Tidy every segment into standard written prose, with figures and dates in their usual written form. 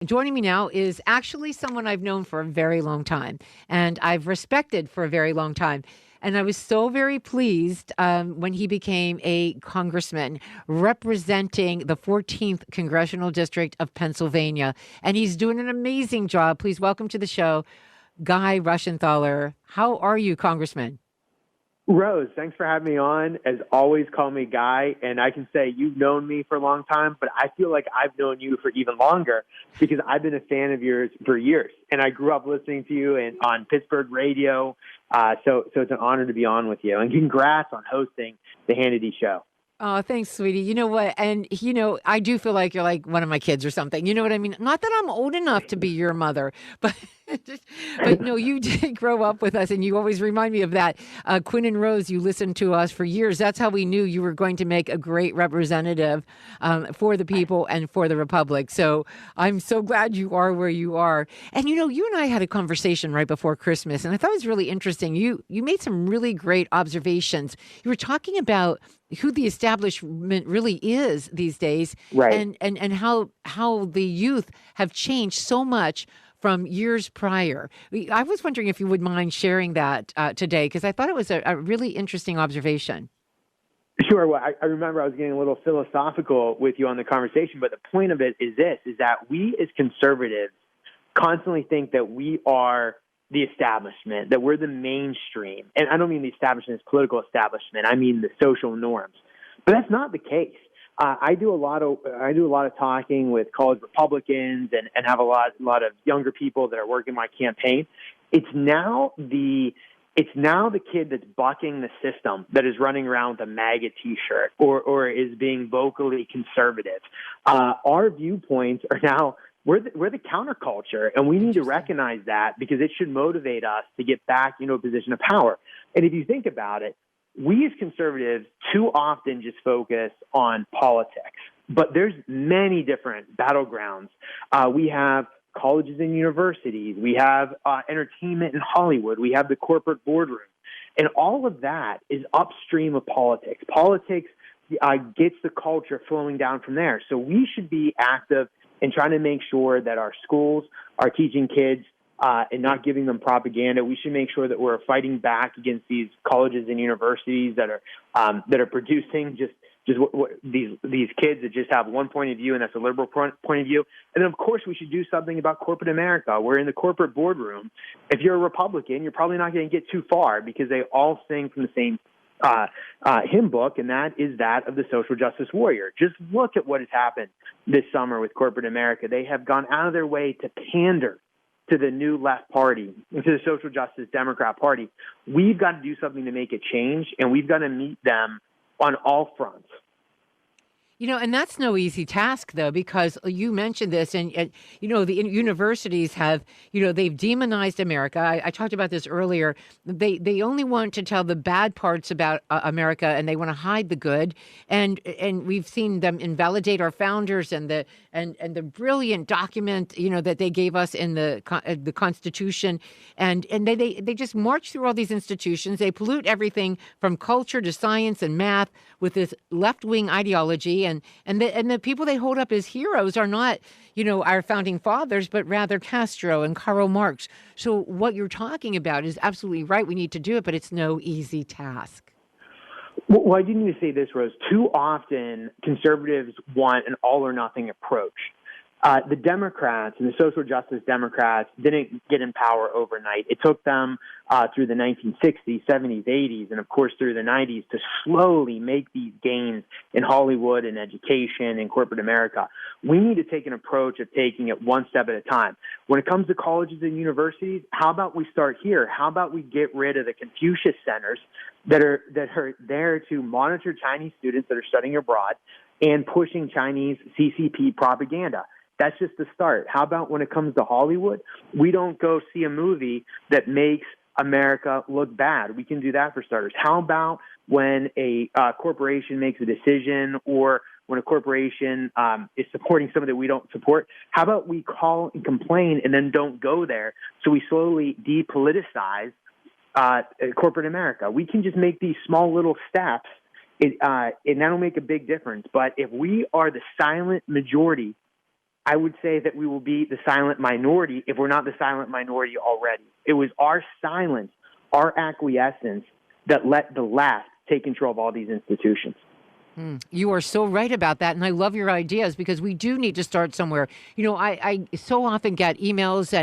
Joining me now is actually someone I've known for a very long time and I've respected for a very long time. And I was so very pleased when he became a congressman representing the 14th Congressional District of Pennsylvania. And he's doing an amazing job. Please welcome to the show, Guy Reschenthaler. How are you, Congressman? Rose, thanks for having me on. As always, call me Guy, and I can say you've known me for a long time, but I feel like I've known you for even longer because I've been a fan of yours for years, and I grew up listening to you on Pittsburgh radio, so it's an honor to be on with you, and congrats on hosting the Hannity Show. Oh, thanks, sweetie. You know what? And, I do feel like you're like one of my kids or something. You know what I mean? Not that I'm old enough to be your mother, but but no, you did grow up with us and you always remind me of that. Quinn and Rose, you listened to us for years. That's how we knew you were going to make a great representative for the people and for the Republic. So I'm so glad you are where you are. And, you and I had a conversation right before Christmas, and I thought it was really interesting. You made some really great observations. You were talking about who the establishment really is these days, Right. and how the youth have changed so much from years prior. I was wondering if you would mind sharing that today, because I thought it was a really interesting observation. Sure. Well, I remember I was getting a little philosophical with you on the conversation, but the point of it is that we as conservatives constantly think that we are the establishment, that we're the mainstream. And I don't mean the establishment as political establishment. I mean the social norms. But that's not the case. I do a lot of talking with college Republicans and have a lot of younger people that are working my campaign. It's now the kid that's bucking the system that is running around with a MAGA T-shirt or is being vocally conservative. Our viewpoints are now we're the counterculture, and we need to recognize that because it should motivate us to get back into a position of power. And if you think about it, we as conservatives too often just focus on politics, but there's many different battlegrounds. We have colleges and universities. We have entertainment in Hollywood. We have the corporate boardroom. And all of that is upstream of politics. Politics gets the culture flowing down from there. So we should be active in trying to make sure that our schools are teaching kids and not giving them propaganda. We should make sure that we're fighting back against these colleges and universities that are producing just these kids that just have one point of view, and that's a liberal point of view. And then, of course, we should do something about corporate America. We're in the corporate boardroom. If you're a Republican, you're probably not going to get too far because they all sing from the same hymn book, and that is that of the social justice warrior. Just look at what has happened this summer with corporate America. They have gone out of their way to pander to the new left party, to the social justice Democrat Party. We've got to do something to make a change, and we've got to meet them on all fronts. And that's no easy task, though, because you mentioned this, and the universities have, they've demonized America. I talked about this earlier. They only want to tell the bad parts about America, and they want to hide the good. And we've seen them invalidate our founders and the brilliant document, that they gave us in the Constitution. And they just march through all these institutions. They pollute everything from culture to science and math with this left-wing ideology. And the people they hold up as heroes are not, our founding fathers, but rather Castro and Karl Marx. So what you're talking about is absolutely right. We need to do it, but it's no easy task. Well, I do need to say this, Rose. Too often, conservatives want an all-or-nothing approach. The Democrats and the social justice Democrats didn't get in power overnight. It took them through the 1960s, 70s, 80s, and of course through the 90s to slowly make these gains in Hollywood and education and corporate America. We need to take an approach of taking it one step at a time. When it comes to colleges and universities, how about we start here? How about we get rid of the Confucius centers that are there to monitor Chinese students that are studying abroad and pushing Chinese CCP propaganda? That's just the start. How about when it comes to Hollywood, we don't go see a movie that makes America look bad? We can do that for starters. How about when a corporation makes a decision or when a corporation is supporting something that we don't support? How about we call and complain and then don't go there so we slowly depoliticize corporate America? We can just make these small little steps, and that'll make a big difference. But if we are the silent majority I would say that we will be the silent minority if we're not the silent minority already. It was our silence, our acquiescence that let the left take control of all these institutions. You are so right about that. And I love your ideas because we do need to start somewhere. I so often get emails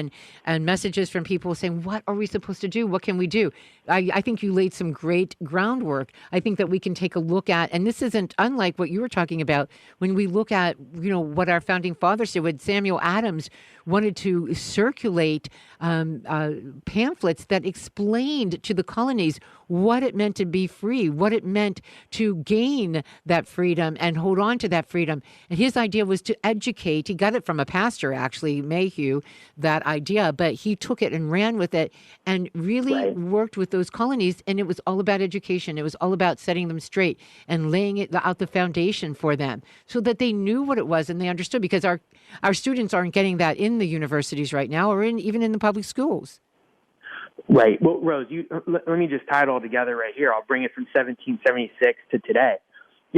and messages from people saying, what are we supposed to do? What can we do? I think you laid some great groundwork. I think that we can take a look at, and this isn't unlike what you were talking about, when we look at, what our founding fathers did, when Samuel Adams wanted to circulate pamphlets that explained to the colonies what it meant to be free, what it meant to gain that freedom and hold on to that freedom. And his idea was to educate. He got it from a pastor, actually, Mayhew, that idea, but he took it and ran with it and really worked with those colonies. And it was all about education. It was all about setting them straight and laying out the foundation for them so that they knew what it was and they understood, because our students aren't getting that in the universities right now or even in the public schools. Right. Well, Rose, let me just tie it all together right here. I'll bring it from 1776 to today.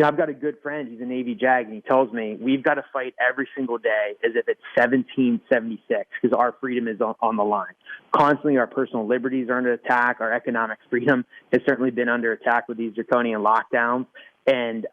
I've got a good friend. He's a Navy JAG, and he tells me we've got to fight every single day as if it's 1776 because our freedom is on the line. Constantly, our personal liberties are under attack. Our economic freedom has certainly been under attack with these draconian lockdowns, and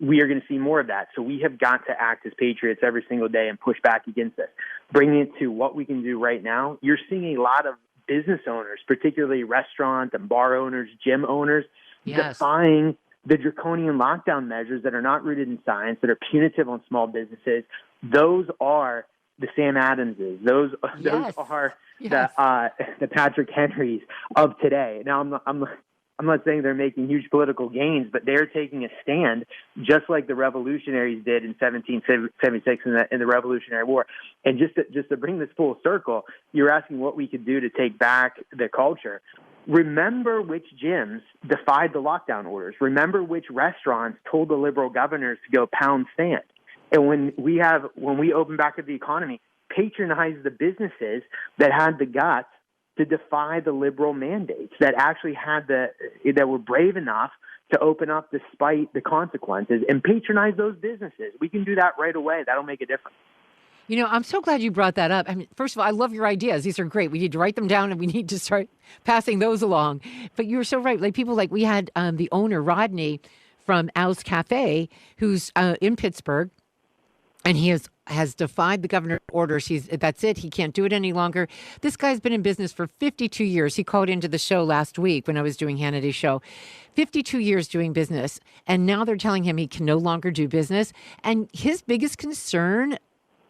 we are going to see more of that. So we have got to act as patriots every single day and push back against this. Bringing it to what we can do right now, you're seeing a lot of business owners, particularly restaurant and bar owners, gym owners, defying the draconian lockdown measures that are not rooted in science, that are punitive on small businesses. Those are the Sam Adamses. Those are the Patrick Henrys of today. Now, I'm not saying they're making huge political gains, but they're taking a stand just like the revolutionaries did in 1776 in the Revolutionary War. And just to bring this full circle, you're asking what we could do to take back the culture. Remember which gyms defied the lockdown orders. Remember which restaurants told the liberal governors to go pound sand. And when we open back up the economy, patronize the businesses that had the guts to defy the liberal mandates, that actually that were brave enough to open up despite the consequences, and patronize those businesses. We can do that right away. That'll make a difference. I'm so glad you brought that up. I mean, first of all, I love your ideas. These are great. We need to write them down and we need to start passing those along. But you're so right. We had the owner, Rodney, from Al's Cafe, who's in Pittsburgh, and he has defied the governor's orders. That's it. He can't do it any longer. This guy's been in business for 52 years. He called into the show last week when I was doing Hannity Show. 52 years doing business. And now they're telling him he can no longer do business. And his biggest concern,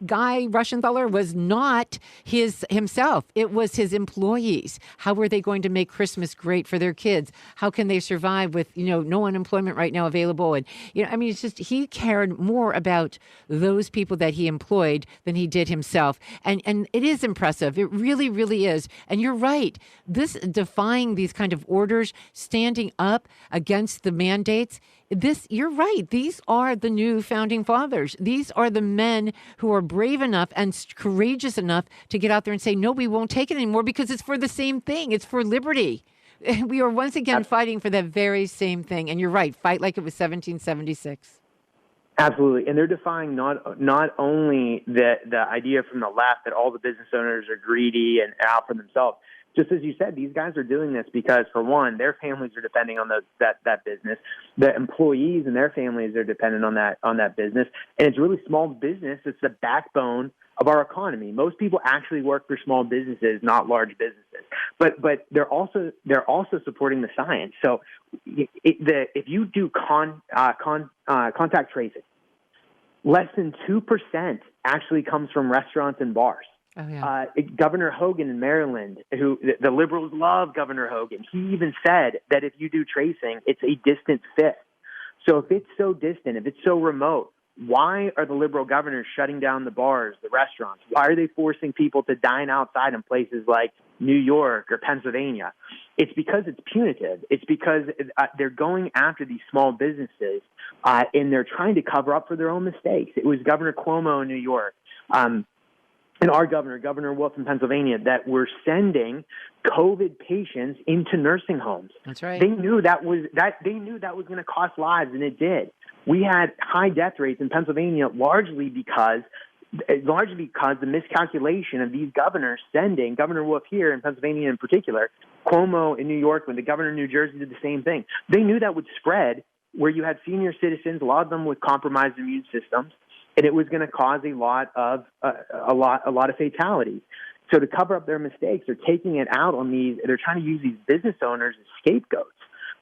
Guy Reschenthaler, was not himself. It was his employees. How were they going to make Christmas great for their kids? How can they survive with, no unemployment right now available? And, it's just, he cared more about those people that he employed than he did himself. And it is impressive. It really, really is. And you're right. This defying these kind of orders, standing up against the mandates, you're right. These are the new founding fathers. These are the men who are brave enough and courageous enough to get out there and say, no, we won't take it anymore because it's for the same thing. It's for liberty. We are once again fighting for that very same thing. And you're right. Fight like it was 1776. Absolutely. And they're defying not only the idea from the left that all the business owners are greedy and out for themselves. Just as you said, these guys are doing this because, for one, their families are depending on that business. The employees and their families are dependent on that business. And it's really small business. It's the backbone of our economy. Most people actually work for small businesses, not large businesses. But they're also supporting the science. So if you do contact tracing, less than 2% actually comes from restaurants and bars. Oh, yeah. Governor Hogan in Maryland, who the liberals love Governor Hogan, he even said that if you do tracing, it's a distant fifth. So if it's so distant, if it's so remote, why are the liberal governors shutting down the bars, the restaurants? Why are they forcing people to dine outside in places like New York or Pennsylvania? It's because it's punitive. It's because they're going after these small businesses and they're trying to cover up for their own mistakes. It was Governor Cuomo in New York. And our Governor Wolf in Pennsylvania, that were sending COVID patients into nursing homes. That's right. They knew that was going to cost lives, and it did. We had high death rates in Pennsylvania largely because largely because the miscalculation of these governors sending, Governor Wolf here in Pennsylvania in particular, Cuomo in New York, when the governor in New Jersey did the same thing. They knew that would spread where you had senior citizens, a lot of them with compromised immune systems, and it was going to cause a lot of fatalities. So to cover up their mistakes, they're taking it out on these. They're trying to use these business owners as scapegoats.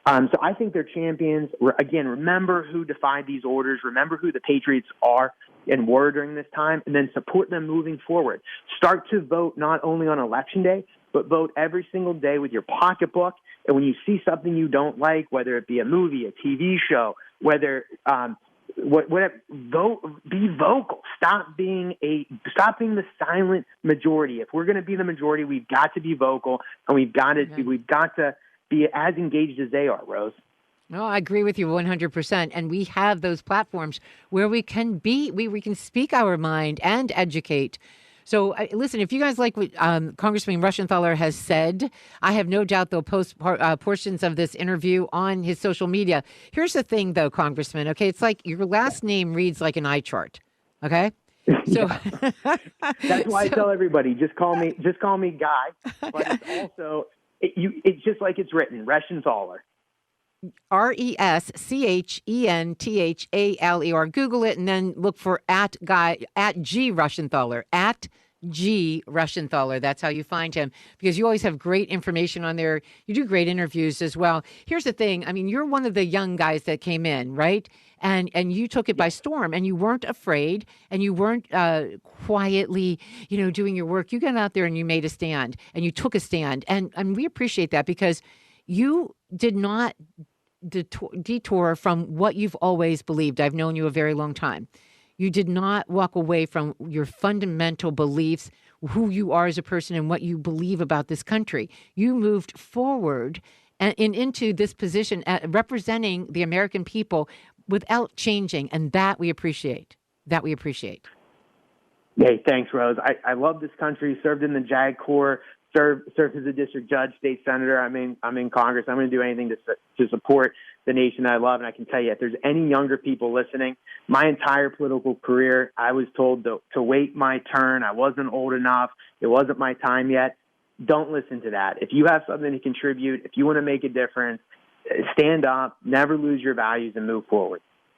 So I think they're champions. Again, remember who defied these orders. Remember who the patriots are and were during this time, and then support them moving forward. Start to vote not only on Election Day, but vote every single day with your pocketbook. And when you see something you don't like, whether it be a movie, a TV show, whether whatever, vote, be vocal. Stop being the silent majority. If we're going to be the majority, we've got to be vocal, and we've got to be as engaged as they are, Rose. No, I agree with you 100%. And we have those platforms where we can we can speak our mind and educate. So listen, if you guys like what Congressman Reschenthaler has said, I have no doubt they'll post portions of this interview on his social media. Here's the thing, though, Congressman. Okay, it's like your last name reads like an eye chart. Okay. So that's why I tell everybody, just call me Guy. But it's also it's just like it's written, Reschenthaler. Reschenthaler. Google it and then look for at G Reschenthaler, at G Reschenthaler. That's how you find him, because you always have great information on there. You do great interviews as well. Here's the thing. I mean, you're one of the young guys that came in, right? And you took it by storm, and you weren't afraid, and you weren't quietly, doing your work. You got out there and you made a stand, and you took a stand. And we appreciate that, because you did not detour from what you've always believed. I've known you a very long time. You did not walk away from your fundamental beliefs, who you are as a person and what you believe about this country. You moved forward and into this position representing the American people without changing. And that we appreciate. Hey, thanks, Rose. I love this country, served in the JAG Corps, served as a district judge, state senator. I'm in Congress. I'm going to do anything to support the nation I love. And I can tell you, if there's any younger people listening, my entire political career, I was told to wait my turn. I wasn't old enough. It wasn't my time yet. Don't listen to that. If you have something to contribute, if you want to make a difference, stand up, never lose your values, and move forward.